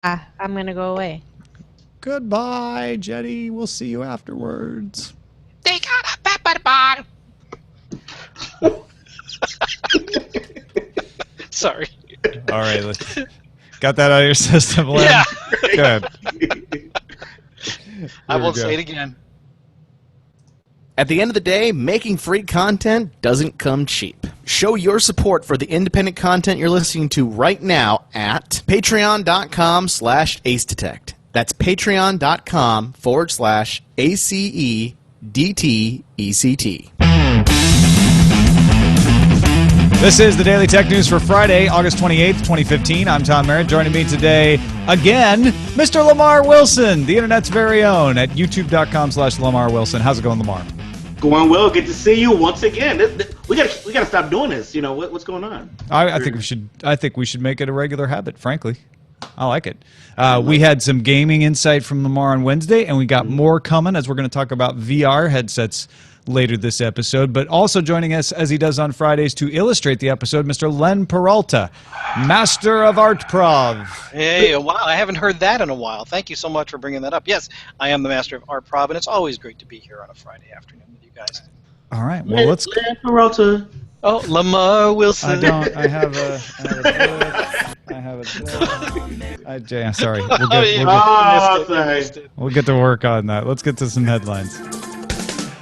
I'm gonna go away. Goodbye, Jetty. We'll see you afterwards. They got a pepper bar. Sorry. All right. Got that out of your system, Len? Yeah. Good. I won't say it again. At the end of the day, making free content doesn't come cheap. Show your support for the independent content you're listening to right now at patreon.com/acedetect. That's patreon.com/ACEDTECT. This is the Daily Tech News for Friday, August 28th, 2015. I'm Tom Merritt. Joining me today, again, Mr. Lamarr Wilson, the internet's very own, at youtube.com/Lamarr Wilson. How's it going, Lamarr? Going well. Good to see you once again. We gotta stop doing this. You know what's going on? I think we should. I think we should make it a regular habit. Frankly, I like it. We had some gaming insight from Lamarr on Wednesday, and we got more coming as we're going to talk about VR headsets later this episode. But also joining us, as he does on Fridays, to illustrate the episode, Mr. Len Peralta, Master of Art Prov. Hey, wow, I haven't heard that in a while. Thank you so much for bringing that up. Yes, I am the Master of Art Prov, and it's always great to be here on a Friday afternoon with you guys. All right, well, let's... Peralta. Oh, Lamarr Wilson. I don't. I have a sorry. We'll get to work on that. Let's get to some headlines.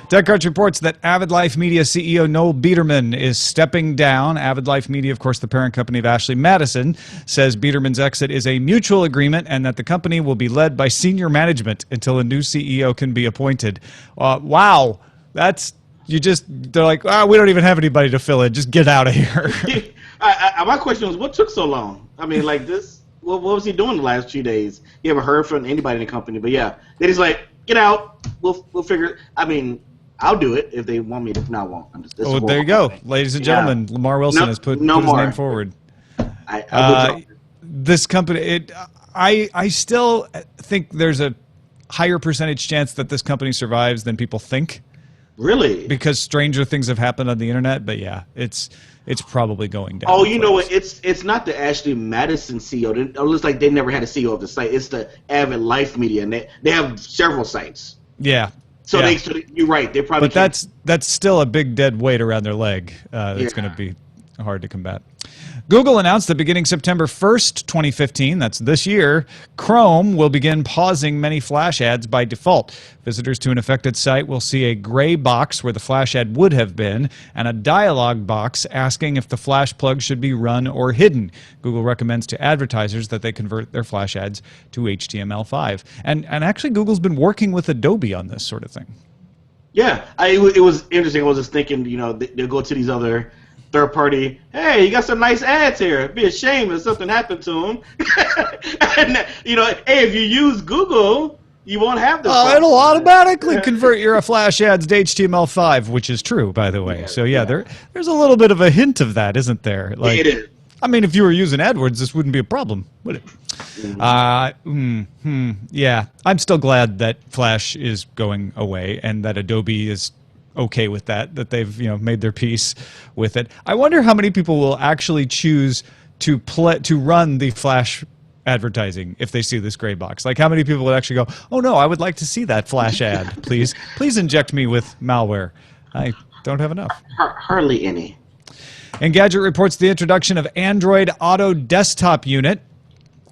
TechCrunch reports that AvidLife Media CEO Noel Biederman is stepping down. AvidLife Media, of course, the parent company of Ashley Madison, says Biederman's exit is a mutual agreement and that the company will be led by senior management until a new CEO can be appointed. Wow, that's... they're like, we don't even have anybody to fill in. Just get out of here. My question was, what took so long? I mean, like this, what was he doing the last 2 days? You haven't heard from anybody in the company, but yeah, they just like, get out. We'll figure it. I mean, I'll do it if they want me to. No, I won't. There you go, ladies and gentlemen. Yeah. Lamarr Wilson has put his name forward. This company, I still think there's a higher percentage chance that this company survives than people think. Really? Because stranger things have happened on the internet, but yeah, it's probably going down. Oh, you know what? It's not the Ashley Madison CEO. It looks like they never had a CEO of the site. It's the AvidLife Media, and they have several sites. Yeah. So you're right. They probably. But that's still a big dead weight around their leg. That's going to be hard to combat. Google announced that beginning September 1st, 2015, that's this year, Chrome will begin pausing many Flash ads by default. Visitors to an affected site will see a gray box where the Flash ad would have been and a dialog box asking if the Flash plug should be run or hidden. Google recommends to advertisers that they convert their Flash ads to HTML5. And actually, Google's been working with Adobe on this sort of thing. Yeah, it was interesting. I was just thinking, they'll go to these other third party, hey, you got some nice ads here. It'd be a shame if something happened to them. And, hey, if you use Google, you won't have this. It'll automatically convert your Flash ads to HTML5, which is true, by the way. So, there's a little bit of a hint of that, isn't there? Like, it is. I mean, if you were using AdWords, this wouldn't be a problem, would it? Yeah. I'm still glad that Flash is going away and that Adobe is okay with that they've made their peace with it. I wonder how many people will actually choose to run the Flash advertising if they see this gray box. Like, how many people would actually go, oh no, I would like to see that Flash ad, please inject me with malware. I don't have enough. Hardly any. Engadget reports the introduction of Android Auto Desktop Unit,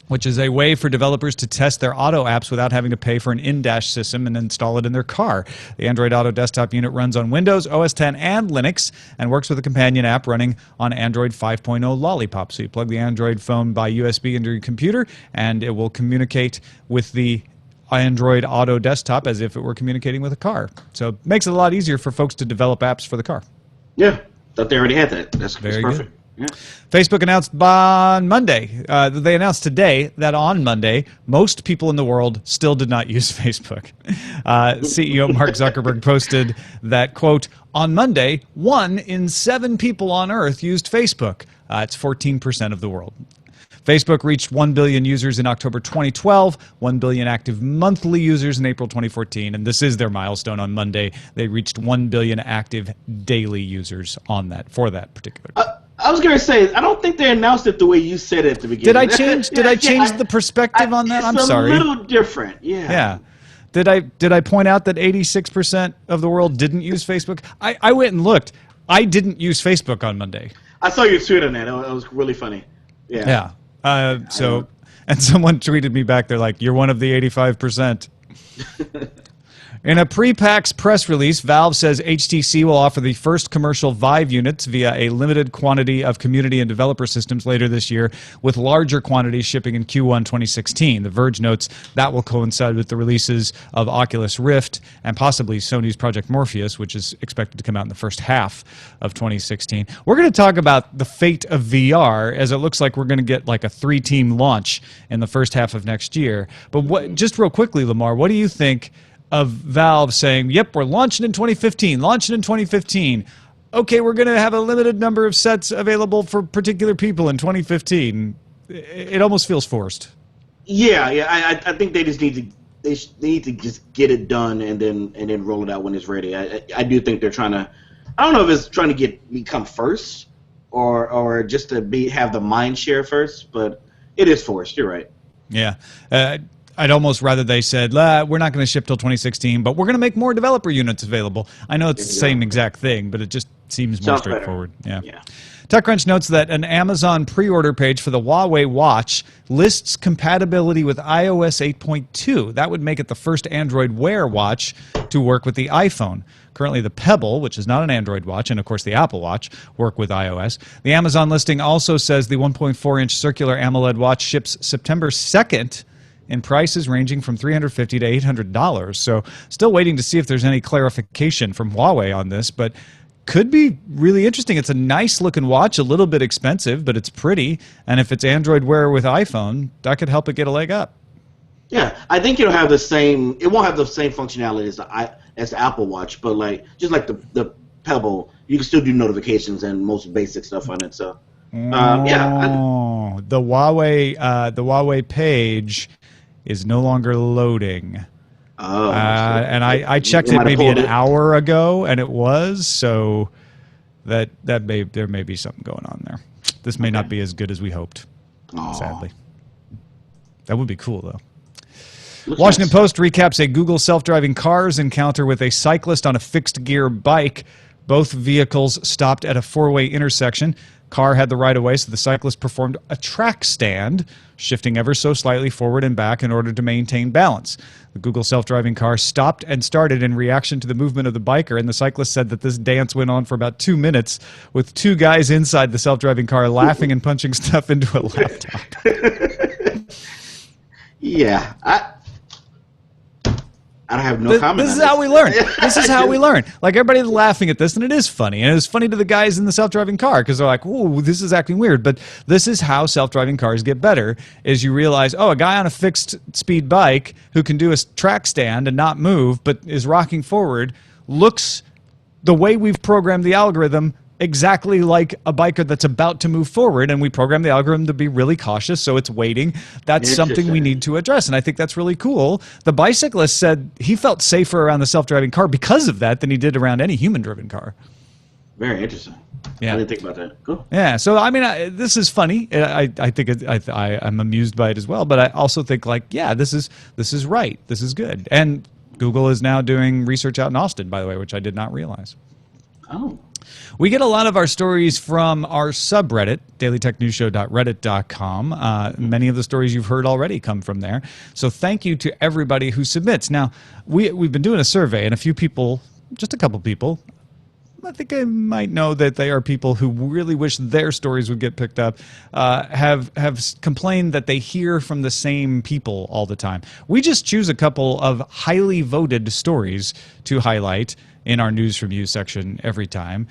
which is a way for developers to test their auto apps without having to pay for an in-dash system and install it in their car. The Android Auto Desktop Unit runs on Windows, OS X, and Linux, and works with a companion app running on Android 5.0 Lollipop. So you plug the Android phone by USB into your computer, and it will communicate with the Android Auto Desktop as if it were communicating with a car. So it makes it a lot easier for folks to develop apps for the car. Yeah, thought they already had that. That's very perfect. Good. Yeah. Facebook announced on Monday, they announced today that on Monday, most people in the world still did not use Facebook. CEO Mark Zuckerberg posted that, quote, on Monday, 1 in 7 people on Earth used Facebook. It's 14% of the world. Facebook reached 1 billion users in October 2012, 1 billion active monthly users in April 2014, and this is their milestone on Monday. They reached 1 billion active daily users on that for that particular. I was gonna say, I don't think they announced it the way you said it at the beginning. Did I change? Did I change the perspective on that? I'm sorry. It's a little different. Yeah. Yeah. Did I point out that 86% of the world didn't use Facebook? I went and looked. I didn't use Facebook on Monday. I saw your tweet on that. It was really funny. Yeah. Yeah. And someone tweeted me back. They're like, "You're one of the 85%." In a pre-PAX press release, Valve says HTC will offer the first commercial Vive units via a limited quantity of community and developer systems later this year, with larger quantities shipping in Q1 2016. The Verge notes that will coincide with the releases of Oculus Rift and possibly Sony's Project Morpheus, which is expected to come out in the first half of 2016. We're going to talk about the fate of VR, as it looks like we're going to get like a 3-team launch in the first half of next year. But just real quickly, Lamarr, what do you think of Valve saying, yep, we're launching in 2015, Okay, we're going to have a limited number of sets available for particular people in 2015. It almost feels forced. Yeah. I think they just need to just get it done and then roll it out when it's ready. I do think they're trying to. I don't know if it's trying to become first or just to have the mind share first, but it is forced. You're right. Yeah. I'd almost rather they said, we're not going to ship till 2016, but we're going to make more developer units available. I know it's the same exact thing, but it just seems more straightforward. Yeah. TechCrunch notes that an Amazon pre-order page for the Huawei watch lists compatibility with iOS 8.2. That would make it the first Android Wear watch to work with the iPhone. Currently, the Pebble, which is not an Android watch, and of course the Apple Watch, work with iOS. The Amazon listing also says the 1.4-inch circular AMOLED watch ships September 2nd, in prices ranging from $350 to $800. So still waiting to see if there's any clarification from Huawei on this, but could be really interesting. It's a nice looking watch, a little bit expensive, but it's pretty. And if it's Android Wear with iPhone, that could help it get a leg up. Yeah, I think it'll have the same. It won't have the same functionality as the Apple Watch, but just like the Pebble, you can still do notifications and most basic stuff on it. So the Huawei page is no longer loading. Oh, and I checked it maybe an hour ago, and it was, so there may be something going on there. This may not be as good as we hoped, sadly. That would be cool, though. Washington Post recaps a Google self-driving cars encounter with a cyclist on a fixed-gear bike. Both vehicles stopped at a four-way intersection. Car had the right-of-way, so the cyclist performed a track stand, shifting ever so slightly forward and back in order to maintain balance. The Google self-driving car stopped and started in reaction to the movement of the biker, and the cyclist said that this dance went on for about 2 minutes, with two guys inside the self-driving car laughing and punching stuff into a laptop. Yeah, I have no comment. This is how we learn. This is how we learn. Like, everybody's laughing at this, and it is funny. And it was funny to the guys in the self-driving car because they're like, "Ooh, this is acting weird." But this is how self-driving cars get better: is you realize, oh, a guy on a fixed-speed bike who can do a track stand and not move, but is rocking forward, looks the way we've programmed the algorithm exactly like a biker that's about to move forward, and we program the algorithm to be really cautious, so it's waiting. That's something we need to address, and I think that's really cool. The bicyclist said he felt safer around the self-driving car because of that than he did around any human-driven car. Very interesting. Yeah. I didn't think about that. Cool. Yeah, so I mean, this is funny. I think I'm amused by it as well, but I also think, like, yeah, this is right. This is good. And Google is now doing research out in Austin, by the way, which I did not realize. Oh. We get a lot of our stories from our subreddit, dailytechnewsshow.reddit.com. Many of the stories you've heard already come from there. So thank you to everybody who submits. Now, we've been doing a survey, and a few people, just a couple people, I think I might know that they are people who really wish their stories would get picked up, have complained that they hear from the same people all the time. We just choose a couple of highly voted stories to highlight in our News From You section every time.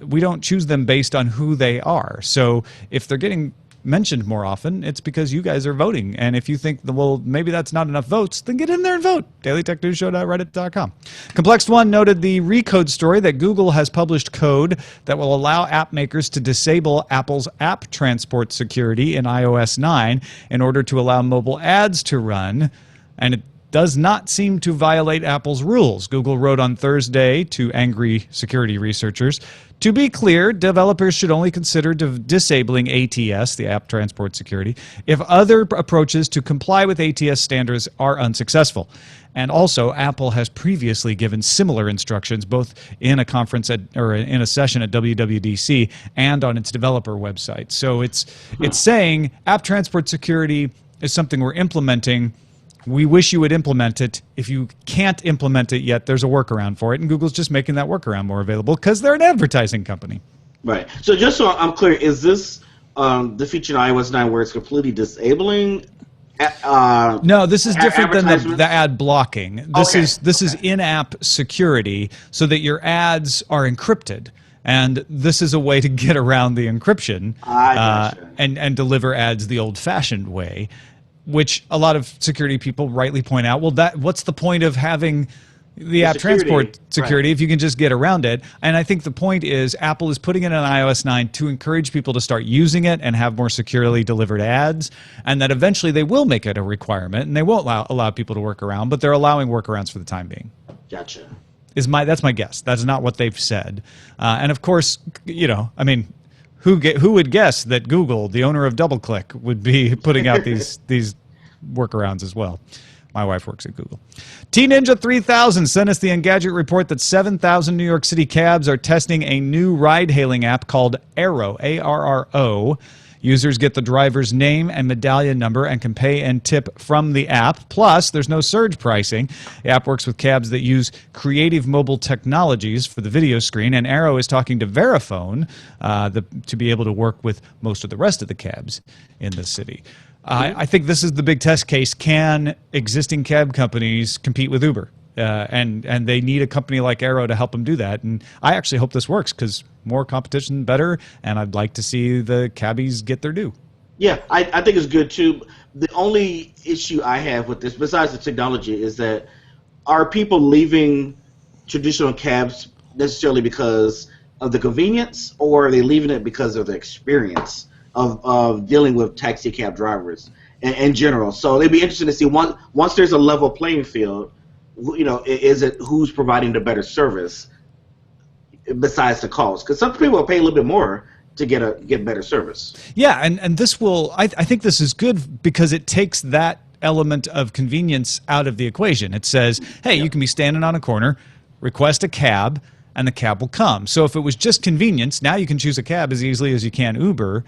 We don't choose them based on who they are. So if they're getting mentioned more often, it's because you guys are voting. And if you think, well, maybe that's not enough votes, then get in there and vote. dailytechnewsshow.reddit.com. ComplexedOne noted the Recode story that Google has published code that will allow app makers to disable Apple's app transport security in iOS 9 in order to allow mobile ads to run. And does not seem to violate Apple's rules. Google wrote on Thursday to angry security researchers, to be clear, developers should only consider disabling ATS, the App Transport Security, if other approaches to comply with ATS standards are unsuccessful. And also, Apple has previously given similar instructions, both in a conference or in a session at WWDC and on its developer website. So it's saying App Transport Security is something we're implementing. We wish you would implement it. If you can't implement it yet, there's a workaround for it, and Google's just making that workaround more available because they're an advertising company. Right. So just so I'm clear, is this the feature in iOS 9 where it's completely disabling? No, this is different than the ad blocking. This is in-app security, so that your ads are encrypted. And this is a way to get around the encryption and deliver ads the old-fashioned way, which a lot of security people rightly point out. Well, what's the point of having the app transport security if you can just get around it? And I think the point is Apple is putting it in iOS 9 to encourage people to start using it and have more securely delivered ads, and that eventually they will make it a requirement and they won't allow people to work around, but they're allowing workarounds for the time being. Gotcha. That's my guess. That's not what they've said. And of course, I mean, who would guess that Google, the owner of DoubleClick, would be putting out these workarounds as well? My wife works at Google. T-Ninja 3000 sent us the Engadget report that 7,000 New York City cabs are testing a new ride-hailing app called Arrow, A-R-R-O. Users get the driver's name and medallion number and can pay and tip from the app. Plus, there's no surge pricing. The app works with cabs that use creative mobile technologies for the video screen, and Arrow is talking to Verifone to be able to work with most of the rest of the cabs in the city. I think this is the big test case. Can existing cab companies compete with Uber? And they need a company like Arrow to help them do that. And I actually hope this works because more competition, better. And I'd like to see the cabbies get their due. Yeah, I think it's good too. The only issue I have with this, besides the technology, is that are people leaving traditional cabs necessarily because of the convenience, or are they leaving it because of the experience of dealing with taxi cab drivers in general? So it'd be interesting to see once there's a level playing field, is it who's providing the better service besides the cost? Because some people will pay a little bit more to get better service. Yeah, and this will, I think this is good because it takes that element of convenience out of the equation. It says, hey, you can be standing on a corner, request a cab, and the cab will come. So if it was just convenience, now you can choose a cab as easily as you can Uber.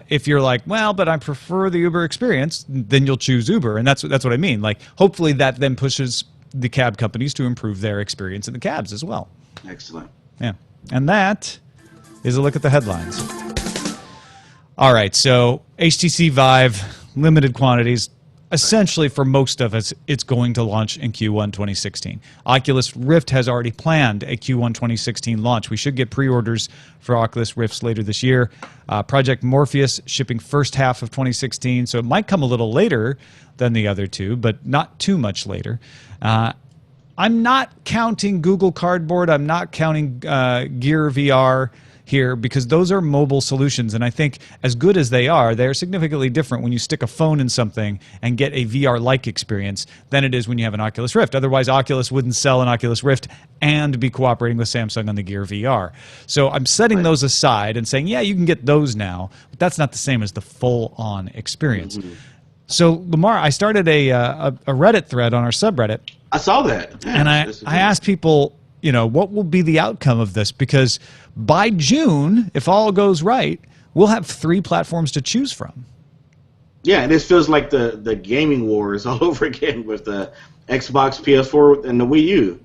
If you're like, well, but I prefer the Uber experience, then you'll choose Uber, and that's what I mean. Like, hopefully that then pushes the cab companies to improve their experience in the cabs as well. Excellent. Yeah, and that is a look at the headlines. All right, so HTC Vive, limited quantities. Essentially, for most of us, it's going to launch in Q1 2016. Oculus Rift has already planned a Q1 2016 launch. We should get pre-orders for Oculus Rifts later this year. Project Morpheus shipping first half of 2016, so it might come a little later than the other two, but not too much later. I'm not counting Google Cardboard. I'm not counting Gear VR here because those are mobile solutions, and I think as good as they are significantly different when you stick a phone in something and get a VR-like experience than it is when you have an Oculus Rift. Otherwise, Oculus wouldn't sell an Oculus Rift and be cooperating with Samsung on the Gear VR. So I'm setting those aside and saying, yeah, you can get those now, but that's not the same as the full-on experience. Mm-hmm. So, Lamarr, I started a Reddit thread on our subreddit. I saw that. Yeah, and I asked people, what will be the outcome of this? Because by June, if all goes right, we'll have 3 platforms to choose from. Yeah, and this feels like the gaming wars all over again with the Xbox, PS4, and the Wii U.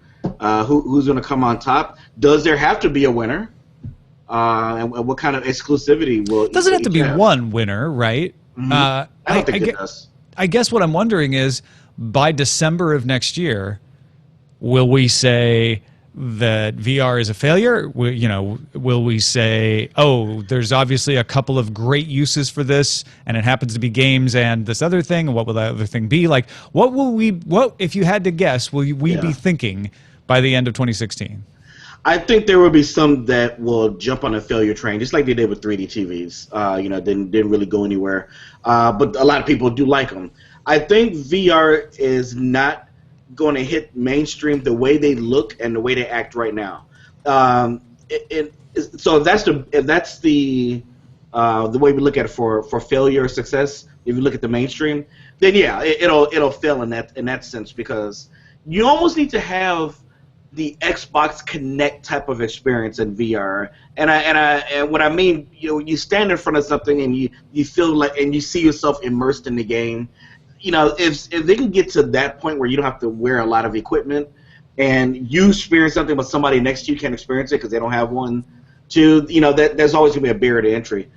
Who's going to come on top? Does there have to be a winner? And what kind of exclusivity will it doesn't have to be one winner, right? Mm-hmm. I don't think it does. I guess what I'm wondering is, by December of next year, will we say that VR is a failure? Will we say, oh, there's obviously a couple of great uses for this, and it happens to be games and this other thing, and what will that other thing be? Like, what if you had to guess, will we be thinking by the end of 2016? I think there will be some that will jump on a failure train, just like they did with 3D TVs. Didn't really go anywhere. But a lot of people do like them. I think VR is not going to hit mainstream the way they look and the way they act right now. So if that's the way we look at it for failure or success, if you look at the mainstream, then yeah, it'll fail in that sense, because you almost need to have the Xbox Connect type of experience in VR. And what I mean, you stand in front of something and you feel like, and you see yourself immersed in the game. If they can get to that point where you don't have to wear a lot of equipment and you experience something but somebody next to you can't experience it because they don't have one, there's always going to be a barrier to entry.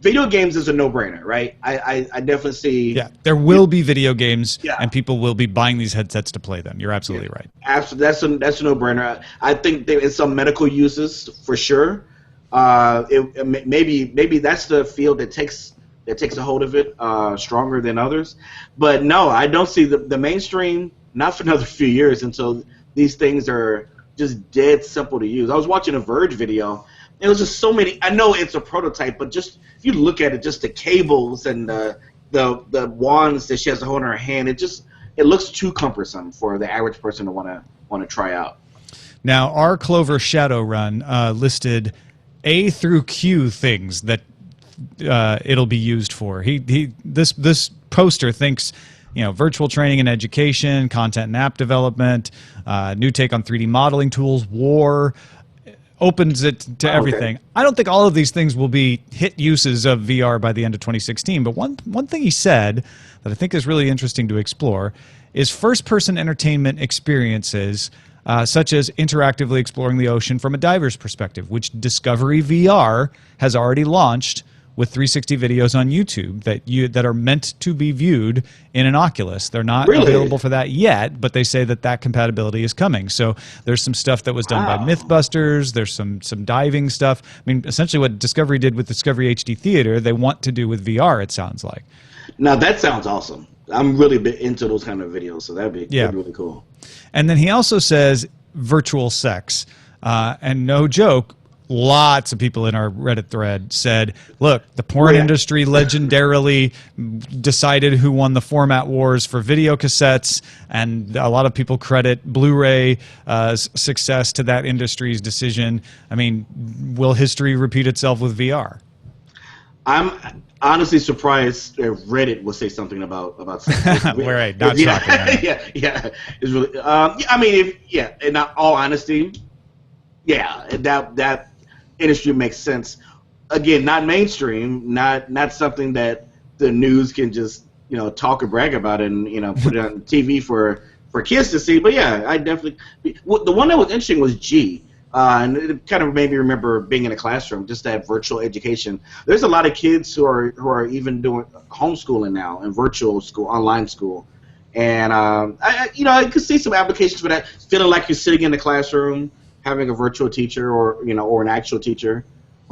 Video games is a no-brainer, right? I definitely see. Yeah, there will be video games, and people will be buying these headsets to play them. You're absolutely right. Absolutely, that's a no-brainer. I think there is some medical uses for sure. Maybe that's the field that takes a hold of it stronger than others. But no, I don't see the mainstream, not for another few years, until these things are just dead simple to use. I was watching a Verge video. It was just so many. I know it's a prototype, but just if you look at it, just the cables and the wands that she has to hold in her hand, it looks too cumbersome for the average person to want to try out. Now, our Clover Shadowrun listed A through Q things that it'll be used for. This poster thinks, virtual training and education, content and app development, new take on 3D modeling tools, war. Opens it to everything. I don't think all of these things will be hit uses of VR by the end of 2016, but one thing he said that I think is really interesting to explore is first-person entertainment experiences, such as interactively exploring the ocean from a diver's perspective, which Discovery VR has already launched with 360 videos on YouTube that are meant to be viewed in an Oculus. They're not available for that yet, but they say that compatibility is coming. So there's some stuff that was done by Mythbusters. There's some diving stuff. I mean, essentially what Discovery did with Discovery HD Theater, they want to do with VR, it sounds like. Now, that sounds awesome. I'm really into those kind of videos, so that'd be really cool. And then he also says virtual sex. And no joke, lots of people in our Reddit thread said, look, the porn industry legendarily decided who won the format wars for video cassettes, and a lot of people credit Blu-ray success to that industry's decision. I mean, will history repeat itself with VR? I'm honestly surprised if Reddit will say something about sex. Right, not shocking. Yeah. It's really, I mean, in all honesty, that industry makes sense. Again, not mainstream, not something that the news can just talk or brag about and put it on TV for kids to see. But yeah, I definitely. The one that was interesting was G, and it kind of made me remember being in a classroom, just that virtual education. There's a lot of kids who are even doing homeschooling now and virtual school, online school, and I could see some applications for that. Feeling like you're sitting in the classroom, having a virtual teacher or an actual teacher,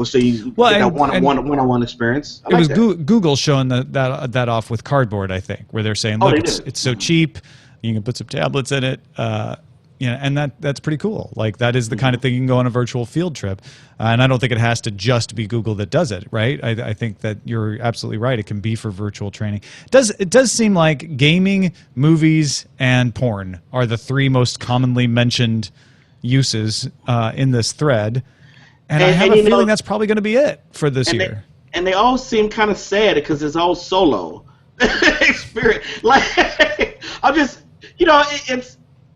so you get that one-on-one experience. It was Google showing that off with Cardboard, I think, where they're saying, look, it's so cheap, you can put some tablets in it, and that's pretty cool. Like, that is the kind of thing you can go on a virtual field trip, and I don't think it has to just be Google that does it, right? I think that you're absolutely right. It can be for virtual training. It does seem like gaming, movies, and porn are the three most commonly mentioned uses in this thread, and I have a feeling that's probably going to be it for this year. And they all seem kind of sad because it's all solo experience. Like, I'm just,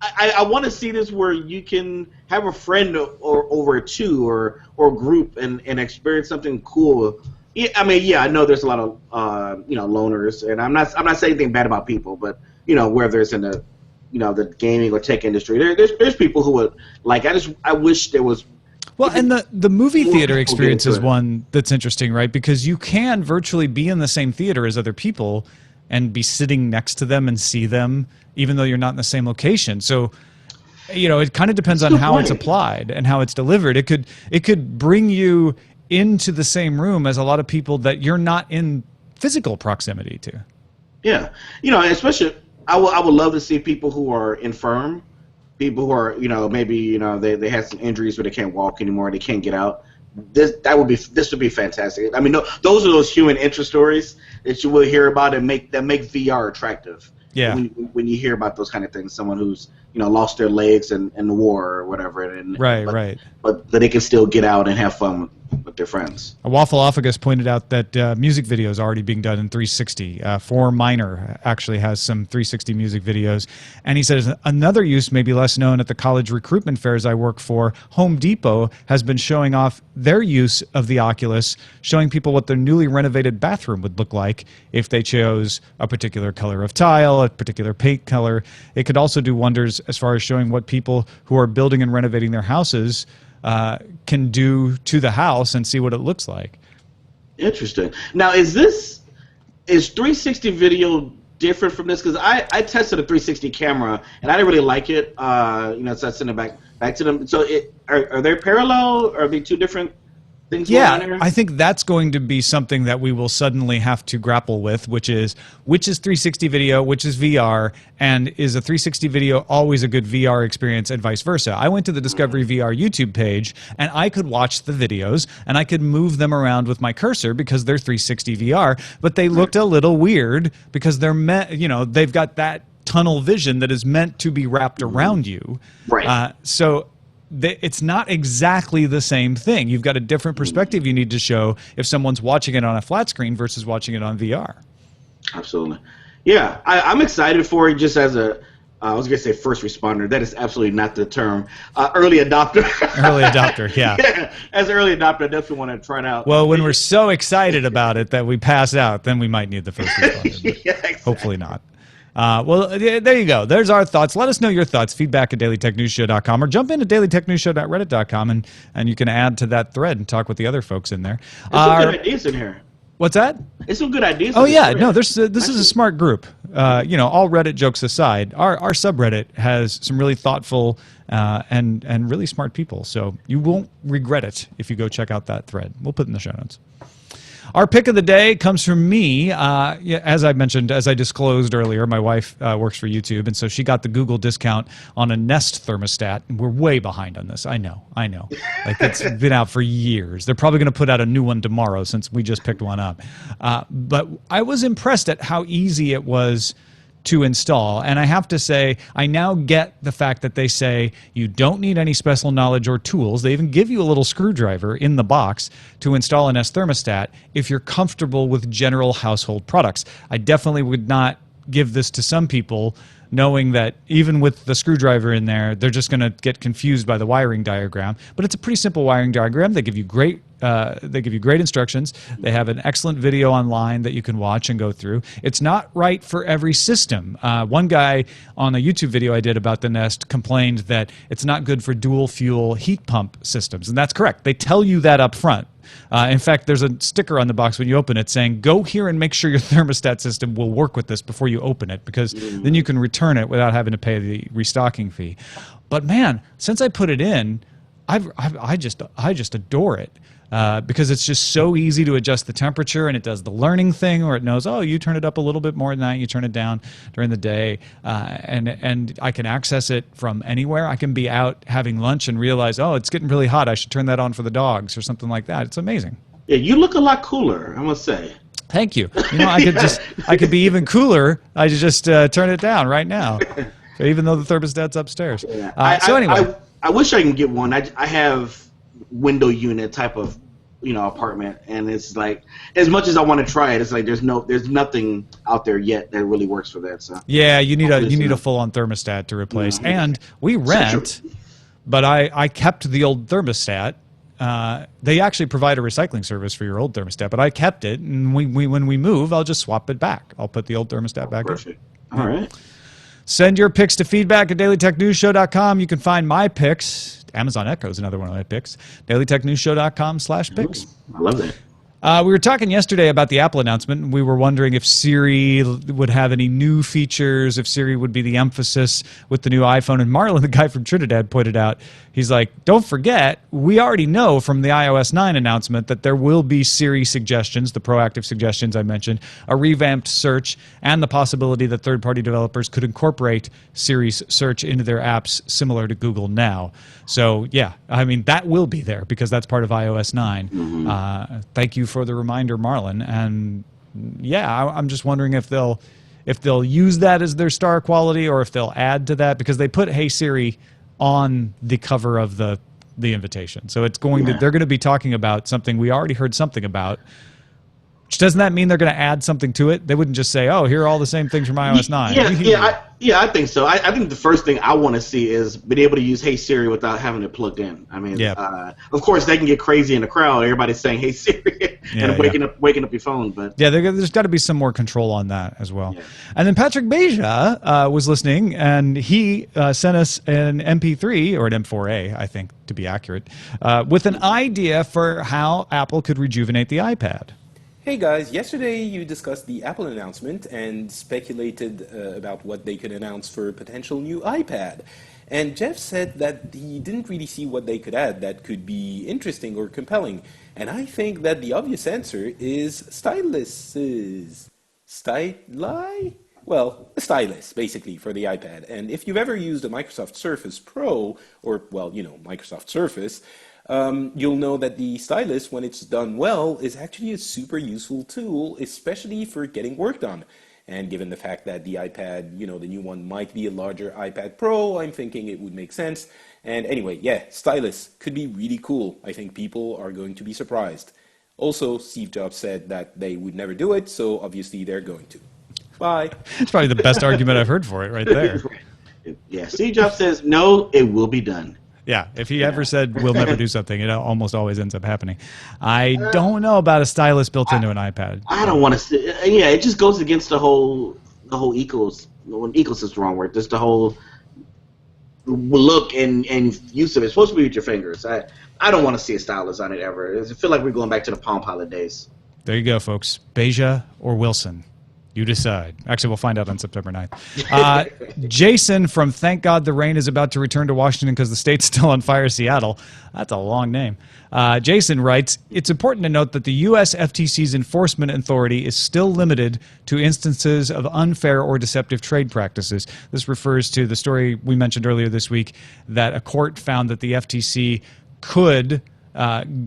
I want to see this where you can have a friend or over two or group and experience something cool. I mean, I know there's a lot of loners, and I'm not saying anything bad about people, but whether it's in the the gaming or tech industry, there's people who would like. I wish there was. Well, and the movie theater experience is one that's interesting, right? Because you can virtually be in the same theater as other people and be sitting next to them and see them, even though you're not in the same location. So, it kind of depends on how it's applied and how it's delivered. It could bring you into the same room as a lot of people that you're not in physical proximity to. Yeah, especially. I would love to see people who are infirm, people who are maybe they had some injuries where they can't walk anymore, they can't get out. this would be fantastic. I mean, those are those human interest stories that you will hear about and make VR attractive. Yeah. When you hear about those kind of things, someone who's lost their legs in the war or whatever, but they can still get out and have fun with their friends. A Waffleophagus pointed out that music videos are already being done in 360. 4 Minor actually has some 360 music videos. And he says another use, maybe less known at the college recruitment fairs I work for, Home Depot has been showing off their use of the Oculus, showing people what their newly renovated bathroom would look like if they chose a particular color of tile, a particular paint color. It could also do wonders as far as showing what people who are building and renovating their houses can do to the house and see what it looks like. Interesting. Now, is 360 video different from this? Because I tested a 360 camera and I didn't really like it. So I sent it back to them. So are they parallel? Or are they two different things? Yeah, I think that's going to be something that we will suddenly have to grapple with, which is 360 video, which is VR, and is a 360 video always a good VR experience and vice versa. I went to the Discovery VR YouTube page and I could watch the videos and I could move them around with my cursor because they're 360 VR, but they looked a little weird because they've got that tunnel vision that is meant to be wrapped around you. Right. So it's not exactly the same thing. You've got a different perspective you need to show if someone's watching it on a flat screen versus watching it on VR. Absolutely. Yeah, I'm excited for it just as I was going to say first responder. That is absolutely not the term. Early adopter. Early adopter, yeah. Yeah. As an early adopter, I definitely want to try it out. Well, when we're so excited about it that we pass out, then we might need the first responder. Yeah, exactly. Hopefully not. Well, there you go. There's our thoughts. Let us know your thoughts. Feedback at dailytechnewsshow.com or jump into dailytechnewsshow.reddit.com and you can add to that thread and talk with the other folks in there. There's some good ideas in here. What's that? There's some good ideas. Oh yeah, no. This is a smart group. All Reddit jokes aside, our subreddit has some really thoughtful and really smart people. So you won't regret it if you go check out that thread. We'll put it in the show notes. Our pick of the day comes from me. As I mentioned, as I disclosed earlier, my wife works for YouTube, and so she got the Google discount on a Nest thermostat. And we're way behind on this. I know. Like, it's been out for years. They're probably going to put out a new one tomorrow since we just picked one up. But I was impressed at how easy it was to install. And I have to say, I now get the fact that they say you don't need any special knowledge or tools. They even give you a little screwdriver in the box to install a Nest thermostat if you're comfortable with general household products. I definitely would not give this to some people knowing that even with the screwdriver in there, they're just going to get confused by the wiring diagram. But it's a pretty simple wiring diagram. They give you great instructions. They have an excellent video online that you can watch and go through. It's not right for every system. One guy on a YouTube video I did about the Nest complained that it's not good for dual fuel heat pump systems, and that's correct. They tell you that up front. In fact, there's a sticker on the box when you open it saying, go here and make sure your thermostat system will work with this before you open it, because then you can return it without having to pay the restocking fee. But man, since I put it in, I just adore it. Because it's just so easy to adjust the temperature, and it does the learning thing where it knows, oh, you turn it up a little bit more than that, you turn it down during the day, and I can access it from anywhere. I can be out having lunch and realize, oh, it's getting really hot, I should turn that on for the dogs or something like that. It's amazing. Yeah, you look a lot cooler, I must say. Thank you. I could be even cooler. I just turn it down right now, even though the thermostat's upstairs. Yeah. Anyway. I wish I can get one. I have window unit type of apartment, and it's like, as much as I want to try it, it's like there's nothing out there yet that really works for that. So yeah, you need a full-on thermostat to replace. And we rent, but I kept the old thermostat. They actually provide a recycling service for your old thermostat, but I kept it, and when we move, I'll just swap it back. I'll put the old thermostat back in. All right. Send your picks to feedback at dailytechnewsshow.com. You can find my picks. Amazon Echo is another one of my picks. dailytechnewsshow.com/picks. I love that. We were talking yesterday about the Apple announcement, and we were wondering if Siri would have any new features, if Siri would be the emphasis with the new iPhone. And Marlon, the guy from Trinidad, pointed out, he's like, don't forget, we already know from the iOS 9 announcement that there will be Siri suggestions, the proactive suggestions I mentioned, a revamped search, and the possibility that third-party developers could incorporate Siri's search into their apps similar to Google Now. So, yeah, I mean, that will be there because that's part of iOS 9. Mm-hmm. Thank you for the reminder, Marlon. And yeah, I'm just wondering if they'll use that as their star quality or if they'll add to that, because they put Hey Siri on the cover of the invitation. So it's going to, they're going to be talking about something we already heard something about. Doesn't that mean they're going to add something to it? They wouldn't just say, "Oh, here are all the same things from iOS 9." I think so. I think the first thing I want to see is being able to use Hey Siri without having it plugged in. I mean, of course they can get crazy in the crowd. Everybody's saying Hey Siri and waking up your phone. But yeah, there's got to be some more control on that as well. Yeah. And then Patrick Beja was listening, and he sent us an MP3 or an M4A, I think to be accurate, with an idea for how Apple could rejuvenate the iPad. Hey guys, yesterday you discussed the Apple announcement and speculated about what they could announce for a potential new iPad. And Jeff said that he didn't really see what they could add that could be interesting or compelling. And I think that the obvious answer is styluses. Styli? Well, a stylus, basically, for the iPad. And if you've ever used a Microsoft Surface Pro, or, well, you know, Microsoft Surface, you'll know that the stylus, when it's done well, is actually a super useful tool, especially for getting work done. And given the fact that the iPad, you know, the new one might be a larger iPad Pro, I'm thinking it would make sense. And anyway, yeah, stylus could be really cool. I think people are going to be surprised. Also, Steve Jobs said that they would never do it, so obviously they're going to. Bye. It's probably the best argument I've heard for it right there. Yeah, Steve Jobs says, no, it will be done. Yeah, if he ever said we'll never do something, it almost always ends up happening. I don't know about a stylus built into an iPad. I don't want to see. Yeah, it just goes against the whole ecosystem is the wrong word. Just the whole look and use of it. It's supposed to be with your fingers. I don't want to see a stylus on it ever. I feel like we're going back to the Palm Pilot days. There you go, folks. Beja or Wilson. You decide. Actually, we'll find out on September 9th. Jason from Thank God the Rain is about to return to Washington because the state's still on fire, Seattle. That's a long name. Jason writes, it's important to note that the U.S. FTC's enforcement authority is still limited to instances of unfair or deceptive trade practices. This refers to the story we mentioned earlier this week that a court found that the FTC could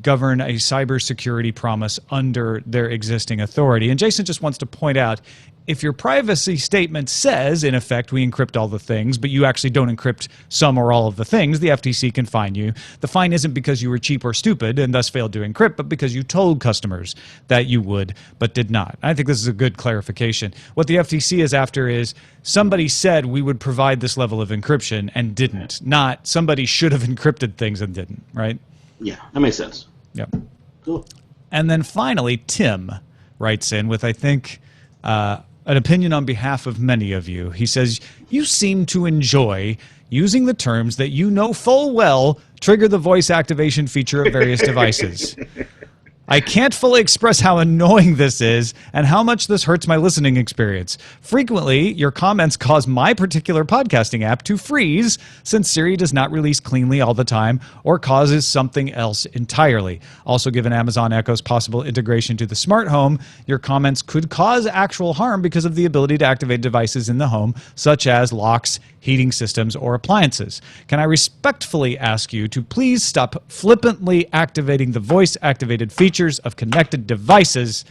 govern a cybersecurity promise under their existing authority. And Jason just wants to point out, if your privacy statement says, in effect, we encrypt all the things, but you actually don't encrypt some or all of the things, the FTC can fine you. The fine isn't because you were cheap or stupid and thus failed to encrypt, but because you told customers that you would, but did not. I think this is a good clarification. What the FTC is after is somebody said we would provide this level of encryption and didn't, not somebody should have encrypted things and didn't, right? Yeah, that makes sense. Yep. Cool. And then finally, Tim writes in with, I think, an opinion on behalf of many of you. He says, you seem to enjoy using the terms that you know full well trigger the voice activation feature of various devices. I can't fully express how annoying this is and how much this hurts my listening experience. Frequently, your comments cause my particular podcasting app to freeze since Siri does not release cleanly all the time or causes something else entirely. Also, given Amazon Echo's possible integration to the smart home, your comments could cause actual harm because of the ability to activate devices in the home, such as locks, heating systems, or appliances. Can I respectfully ask you to please stop flippantly activating the voice-activated features of connected devices?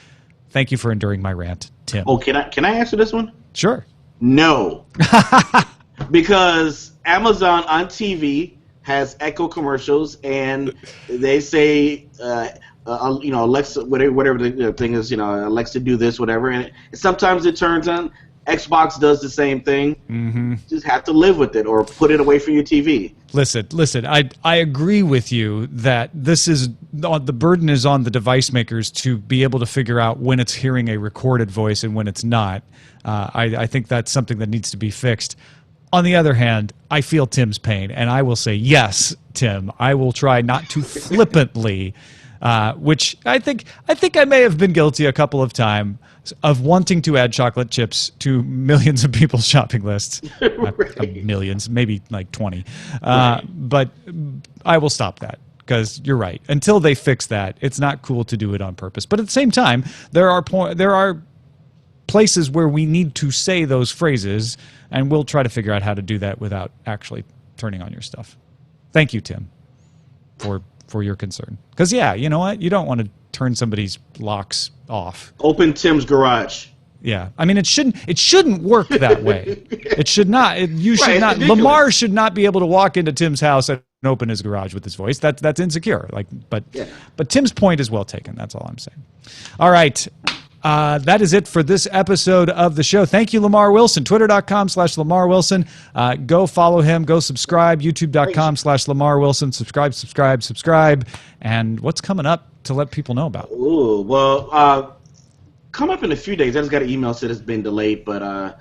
Thank you for enduring my rant, Tim. Oh, can I answer this one? Sure. No. Because Amazon on TV has Echo commercials, and they say, Alexa, whatever the thing is, Alexa do this, whatever, and sometimes it turns on. Xbox does the same thing. Mm-hmm. Just have to live with it or put it away from your TV. Listen. I agree with you that this is the burden is on the device makers to be able to figure out when it's hearing a recorded voice and when it's not. I think that's something that needs to be fixed. On the other hand, I feel Tim's pain, and I will say, yes, Tim, I will try not to flippantly which I think I may have been guilty a couple of times of wanting to add chocolate chips to millions of people's shopping lists. Right. Millions, maybe like 20. Right. But I will stop that. Because you're right. Until they fix that, it's not cool to do it on purpose. But at the same time, there are places where we need to say those phrases, and we'll try to figure out how to do that without actually turning on your stuff. Thank you, Tim, for your concern. Because yeah, you know what? You don't want to turn somebody's locks off. Open Tim's garage. Yeah, I mean it shouldn't work that way. It should not. You should Right, not. it's ridiculous. Lamar should not be able to walk into Tim's house and open his garage with his voice. That's insecure. But Tim's point is well taken. That's all I'm saying. All right. That is it for this episode of the show. Thank you, Lamarr Wilson. Twitter.com/Lamarr Wilson. Go follow him. Go subscribe. YouTube.com/Lamarr Wilson. Subscribe. And what's coming up to let people know about? Ooh, well, come up in a few days. I just got an email said it's been delayed, but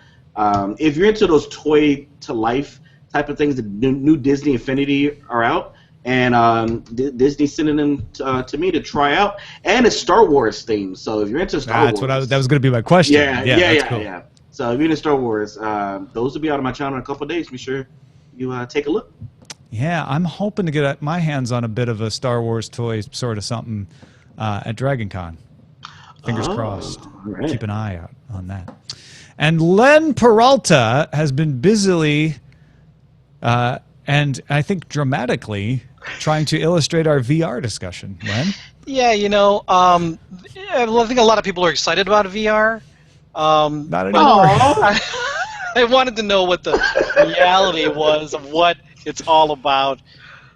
if you're into those toy to life type of things, the new Disney Infinity are out, and Disney's sending them to me to try out, and it's Star Wars themed. So if you're into Star Wars, That was going to be my question. Yeah. Cool. So if you're into Star Wars, those will be out on my channel in a couple of days. Be sure you take a look. Yeah, I'm hoping to get my hands on a bit of a Star Wars toy sort of something at DragonCon. Fingers crossed. Right. Keep an eye out on that. And Len Peralta has been busily, and I think dramatically, trying to illustrate our VR discussion. Len? Yeah, I think a lot of people are excited about VR. Not anymore. I wanted to know what the reality was of what it's all about.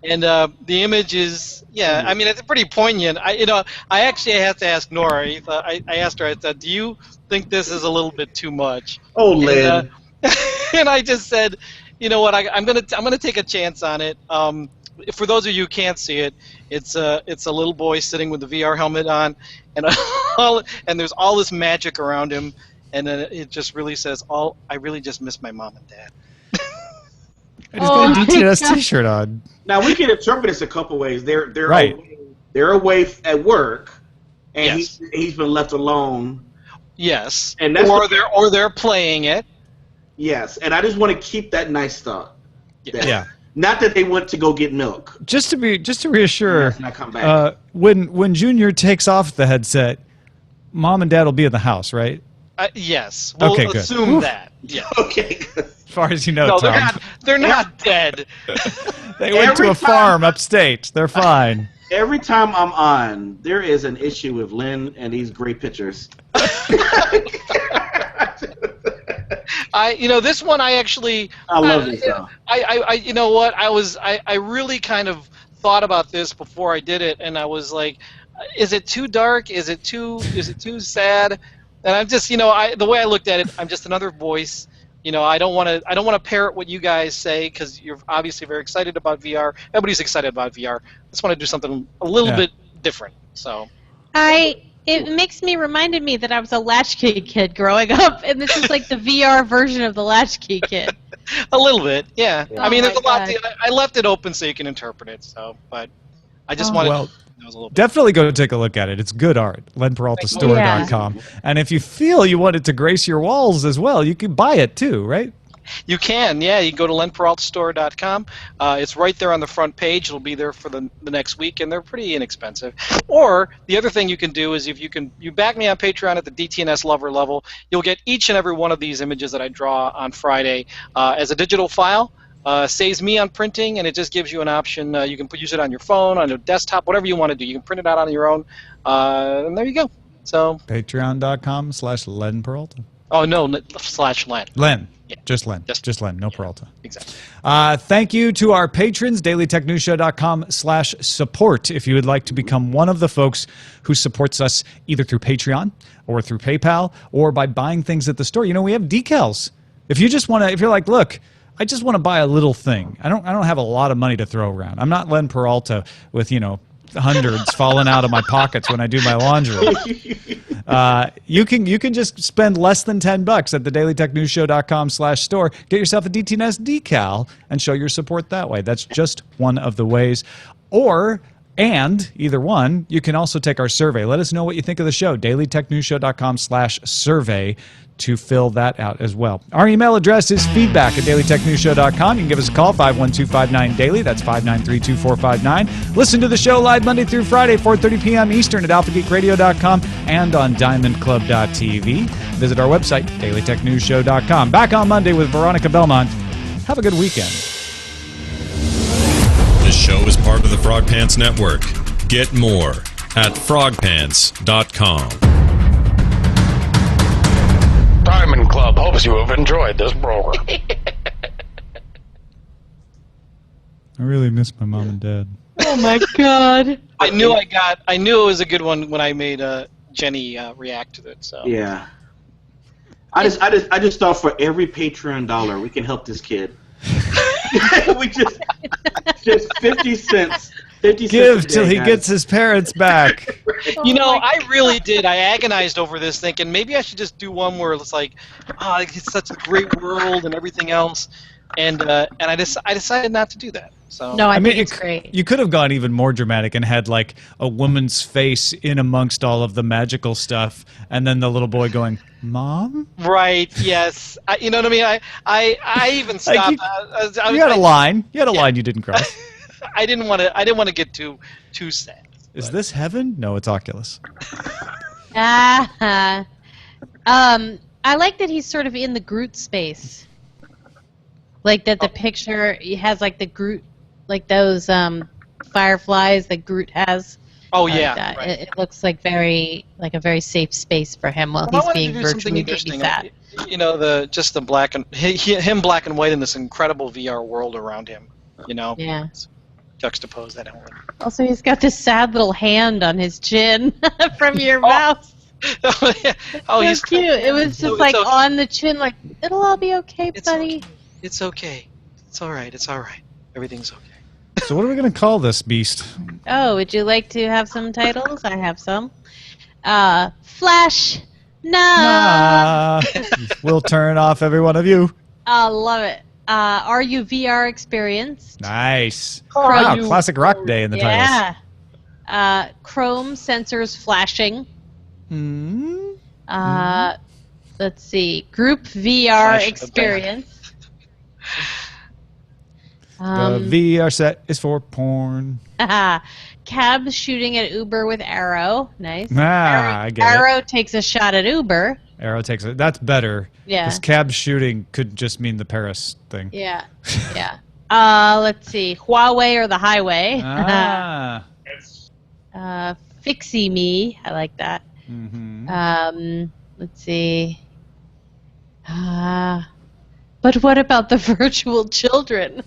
And the image is, I mean, it's pretty poignant. I actually have to ask Nora. I asked her, I said, do you think this is a little bit too much? Oh, Lynn. And I just said, you know what, I'm gonna take a chance on it. For those of you who can't see it, it's a little boy sitting with the VR helmet on, and and there's all this magic around him, and then it just really says, I really just miss my mom and dad. I just got a DTNS t-shirt on. Now we can interpret this a couple ways. They're Right. They're away at work, and Yes. he's been left alone. Yes, And that's or they're playing it. Yes, and I just want to keep that nice thought. Yeah. Not that they went to go get milk. Just to reassure, Let's not come back. when Junior takes off the headset, Mom and Dad will be in the house, right? Yes, we'll Okay, good. assume that. Yeah. Okay. Good. As far as you know, No, Tom. they're not dead. They went Every to a time- farm upstate. They're fine. Every time I'm on, there is an issue with Lynn and these great pictures. This one I actually. I love this though. you know what? I really kind of thought about this before I did it, and I was like, is it too dark? Is it too sad? And I'm just, the way I looked at it, I'm just another voice. I don't want to parrot what you guys say because you're obviously very excited about VR. Everybody's excited about VR. I just want to do something a little bit different. So. It reminded me that I was a latchkey kid growing up, and this is like the VR version of the latchkey kid. A little bit, yeah. I mean, there's a lot. God. I left it open so you can interpret it. So, but I just wanted. Well, that was a little bit. definitely go take a look at it. It's good art. LenPeraltaStore.com. And if you feel you want it to grace your walls as well, you can buy it too, right? You can, yeah. You can go to lenperaltastore.com. It's right there on the front page. It'll be there for the next week, and they're pretty inexpensive. Or the other thing you can do is if you back me on Patreon at the DTNS Lover level, you'll get each and every one of these images that I draw on Friday as a digital file. Saves me on printing, and it just gives you an option. You can use it on your phone, on your desktop, whatever you want to do. You can print it out on your own, and there you go. So Patreon.com/LenPeralta. Oh no, /Len. Len. Yeah. Just Len. Just Len. No Peralta. Exactly. Thank you to our patrons, dailytechnewsshow.com/support. If you would like to become one of the folks who supports us either through Patreon or through PayPal or by buying things at the store. We have decals. If you just want to, if you're like, look, I just want to buy a little thing. I don't have a lot of money to throw around. I'm not Len Peralta with, hundreds falling out of my pockets when I do my laundry. You can just spend less than $10 at the dailytechnewsshow.com/store. Get yourself a DTNS decal and show your support that way. That's just one of the ways. Or And either one, you can also take our survey. Let us know what you think of the show. dailytechnewsshow.com/survey to fill that out as well. Our email address is feedback@dailytechnewsshow.com. You can give us a call, 51259-DAILY. That's 593-2459. Listen to the show live Monday through Friday, 4:30 p.m. Eastern at alphageekradio.com and on diamondclub.tv. Visit our website, dailytechnewsshow.com. Back on Monday with Veronica Belmont. Have a good weekend. This show is part of the Frog Pants Network. Get more at frogpants.com. Diamond Club hopes you have enjoyed this program. I really miss my mom and dad. Oh my god. I knew it was a good one when I made Jenny react to it. So Yeah. I just thought for every Patreon dollar we can help this kid. We just 50 cents. 50 Give cents a till day, he guys. gets his parents back. You know, I really did. I agonized over this, thinking maybe I should just do one where it's like, oh, it's such a great world and everything else, and I decided not to do that. So No, I mean, think it's great. You could have gone even more dramatic and had like a woman's face in amongst all of the magical stuff, and then the little boy going, "Mom." Right? Yes. You know what I mean? I even stopped. You had a line. You had a line you didn't cross. I didn't want to get too sad. Is this heaven? No, it's Oculus. I like that he's sort of in the Groot space. Like that the picture has like the Groot, like those fireflies that Groot has. Oh like yeah. that. Right. It looks like a very safe space for him while Well, I he's wanted being to do something virtually interesting. babysat. You know, the black and him black and white in this incredible VR world around him. You know. Yeah. Juxtapose that element. Also, he's got this sad little hand on his chin from your mouse. Oh, yeah. Oh, So he's cute. It was just like on the chin, like, it'll all be okay, buddy. It's okay. It's all right. It's all right. Everything's okay. So what are we going to call this beast? Oh, would you like to have some titles? I have some. Flash. Nah. We'll turn off every one of you. I love it. Are you VR experienced? Nice. Are Wow, you- classic rock day in the titles. Yeah. Chrome sensors flashing. Let's see. Group VR Flash experience. The VR set is for porn. Cab shooting at Uber with Arrow. Nice. I get it. Arrow takes a shot at Uber. Arrow takes it. That's better. Yeah. Because cab shooting could just mean the Paris thing. Yeah. Yeah. Let's see. Huawei or the highway. Fixie Me. I like that. Let's see. But what about the virtual children?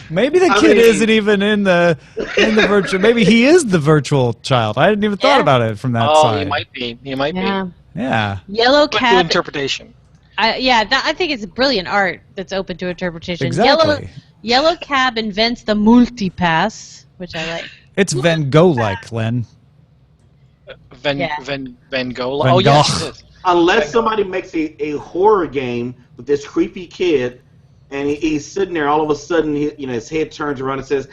Maybe the kid isn't even in the virtual. Maybe he is the virtual child. I hadn't even thought about it from that side. He might be. He might Yeah. be. Yeah. Yellow Open to cab. interpretation. I think it's brilliant art that's open to interpretation. Exactly. Yellow cab invents the multipass, which I like. It's Van Gogh-like, Len. Van Yeah. Gogh. Van Oh yes. Gogh. It is. Unless somebody makes a horror game with this creepy kid, and he's sitting there, all of a sudden, his head turns around and says,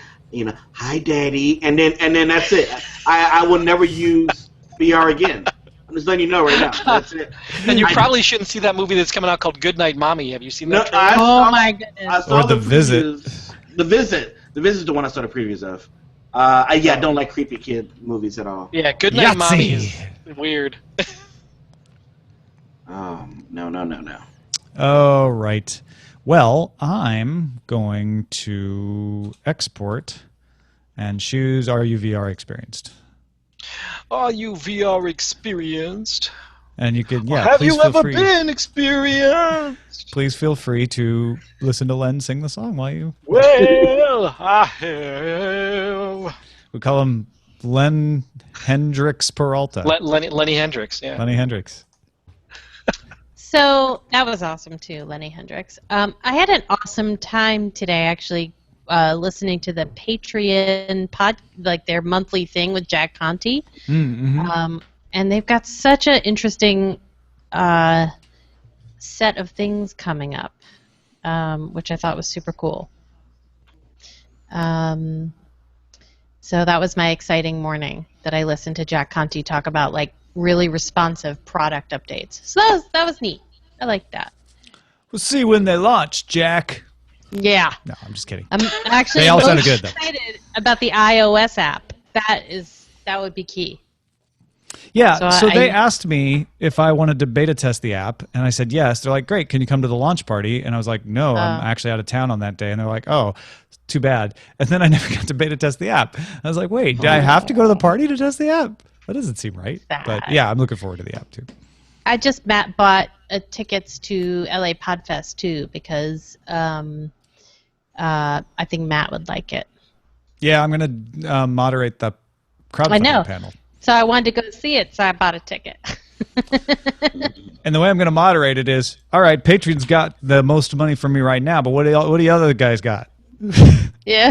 "Hi, Daddy," and then that's it. I will never use VR again. I'm just letting you know right now. That's it. And you probably shouldn't see that movie that's coming out called Goodnight Mommy. Have you seen that? trailer? Oh my goodness. I saw Or The Visit. previews. The Visit. The Visit is the one I saw the previews of. I don't like creepy kid movies at all. Yeah, Goodnight Mommy Yahtzee. is weird. No. Oh, right. Well, I'm going to export and choose Are You VR Experienced? Are you VR experienced? And you can, Have please you feel ever free. been experienced? Please feel free to listen to Len sing the song while you. Well, I have. We call him Len Hendricks Peralta. Lenny Hendricks, yeah. Lenny Hendricks. So that was awesome too, Lenny Hendricks. I had an awesome time today, actually, listening to the Patreon like their monthly thing with Jack Conte. Mm-hmm. And they've got such an interesting set of things coming up, which I thought was super cool. So that was my exciting morning that I listened to Jack Conte talk about like really responsive product updates. So that was neat. I like that. We'll see when they launch, Jack. Yeah. No, I'm just kidding. I'm actually They all most sounded good, though. excited about the iOS app. That would be key. Yeah, so they asked me if I wanted to beta test the app, and I said yes. They're like, great, can you come to the launch party? And I was like, no, I'm actually out of town on that day. And they're like, oh, too bad. And then I never got to beta test the app. I was like, wait, do I have to go to the party to test the app? That doesn't seem right. But yeah, I'm looking forward to the app too. I just bought tickets to LA Podfest too because I think Matt would like it. Yeah, I'm going to moderate the crowdfunding panel. So I wanted to go see it, so I bought a ticket. And the way I'm going to moderate it is, all right, Patreon's got the most money from me right now, but what do the other guys got? Yeah.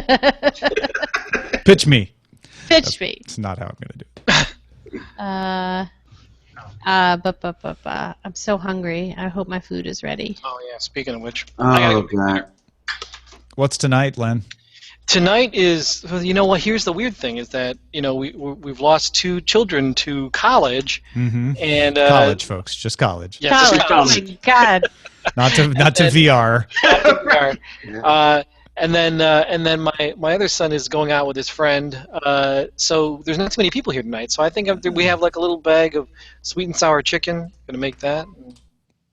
Pitch me. Pitch me. It's not how I'm going to do it. I'm so hungry. I hope my food is ready. Oh yeah. Speaking of which, Oh god. What's tonight, Len? Tonight is, well, you know what? Here's the weird thing: is that we've lost 2 children to college, and College, folks, just college. Yeah, College. just Oh college. my god. Not to VR. And then my other son is going out with his friend. So there's not too many people here tonight. So I think we have like a little bag of sweet and sour chicken. Gonna make that. And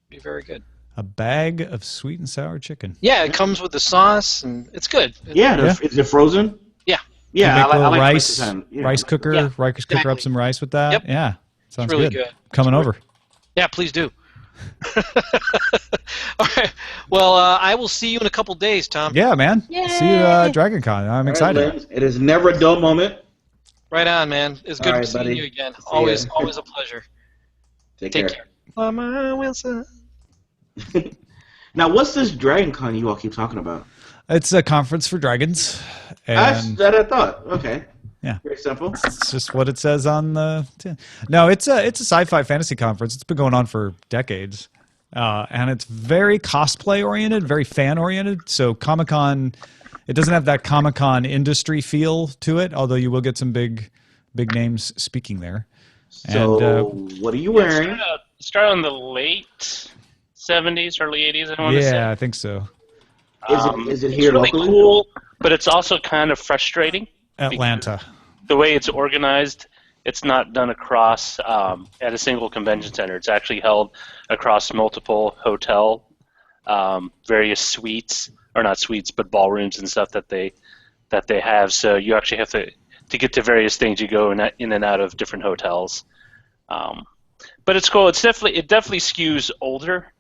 be very good. A bag of sweet and sour chicken. Yeah, it comes with the sauce, and it's good. Yeah, is it frozen? Yeah. Yeah, Make I little like rice cooker. Yeah, Rice cooker up some rice with that. Yep. Yeah, sounds really good. good. Coming over. Yeah, please do. All right. Well, I will see you in a couple days, Tom. Yeah, man. Yay. See you at DragonCon. I'm excited. It is never a dull moment. Right on, man. It's good All right, seeing buddy. you again. See Always ya. a pleasure. Take Take care. care. Lamarr Wilson. Now, what's this DragonCon you all keep talking about? It's a conference for dragons, and That I thought. Okay. Yeah. Very simple. it's just what it says on the tin. No, it's a sci-fi fantasy conference. It's been going on for decades, and it's very cosplay oriented, very fan oriented. So Comic-Con, it doesn't have that Comic-Con industry feel to it, although you will get some big names speaking there. So, what are you wearing? Start on the late 70s, early 80s, I want to say. Yeah, I think so. Is it It's here really locally? cool, but it's also kind of frustrating. Atlanta. The way it's organized, it's not done across at a single convention center. It's actually held across multiple hotel, various suites, or not suites, but ballrooms and stuff that they have. So you actually have to get to various things. You go in and out of different hotels. But it's cool. It definitely skews older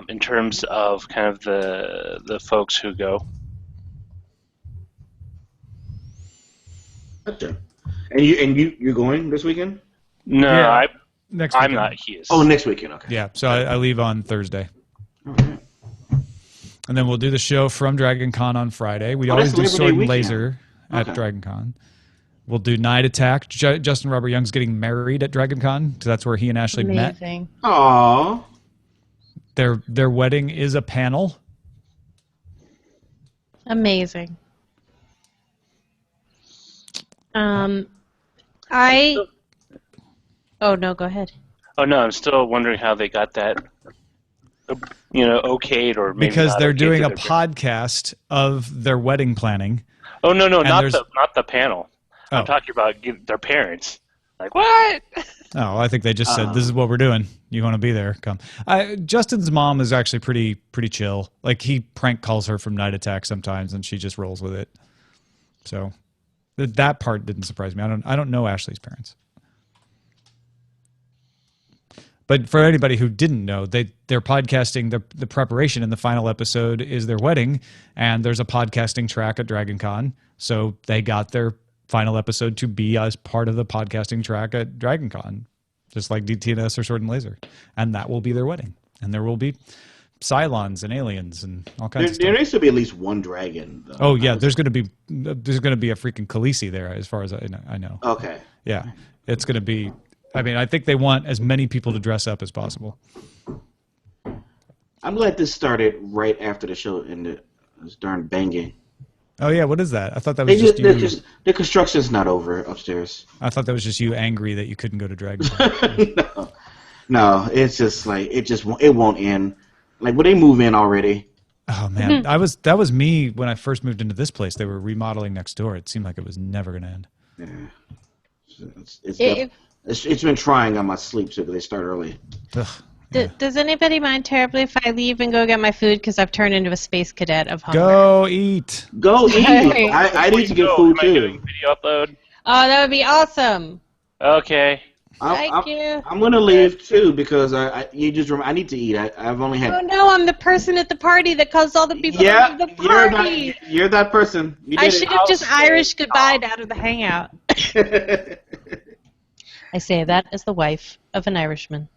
in terms of kind of the folks who go. Gotcha. And you're going this weekend? No, Yeah. Next I'm weekend. not. He is. Oh, next weekend. Okay. Yeah, so I leave on Thursday. Okay. And then we'll do the show from DragonCon on Friday. We Oh, always that's do Labor Sword Day and weekend. Laser at Okay. DragonCon. We'll do Night Attack. Justin Robert Young's getting married at DragonCon because that's where he and Ashley met. Amazing. Aww. Their wedding is a panel. Amazing. Oh no, go ahead. Oh no, I'm still wondering how they got that, okayed or maybe Because not they're okayed doing to a their- podcast of their wedding planning. Oh no, not there's- the panel. Oh. I'm talking about their parents. Like what? Oh, I think they just said, "This is what we're doing. You want to be there? Come." Justin's mom is actually pretty chill. Like he prank calls her from Night Attack sometimes, and she just rolls with it. So that part didn't surprise me. I don't know Ashley's parents, but for anybody who didn't know, they're podcasting. The preparation in the final episode is their wedding, and there's a podcasting track at DragonCon. So they got their final episode to be as part of the podcasting track at DragonCon, just like DTNS or Sword and Laser, and that will be their wedding. And there will be Cylons and aliens and all kinds of There stuff. needs to be at least one dragon, though. Oh yeah, there's gonna be a freaking Khaleesi there, as far as I know. Okay. Yeah, it's gonna be. I mean, I think they want as many people to dress up as possible. I'm glad this started right after the show ended. It was darn banging. Oh yeah, what is that? I thought that was you. The construction's not over upstairs. I thought that was just you angry that you couldn't go to DragonCon. No, it's just like it won't end. Like, will they move in already? Oh man, that was me when I first moved into this place. They were remodeling next door. It seemed like it was never going to end. Yeah. It's been trying on my sleep so they start early. Ugh. Does anybody mind terribly if I leave and go get my food because I've turned into a space cadet of hunger? Go eat. Go eat. I need to get food too. Video upload. Oh, that would be awesome. Okay. Thank you. I'm gonna leave too because I need to eat. I've only had. Oh no, I'm the person at the party that caused all the people to leave the party. You're that person. I should have just Irish goodbye out of the hangout. I say that as the wife of an Irishman.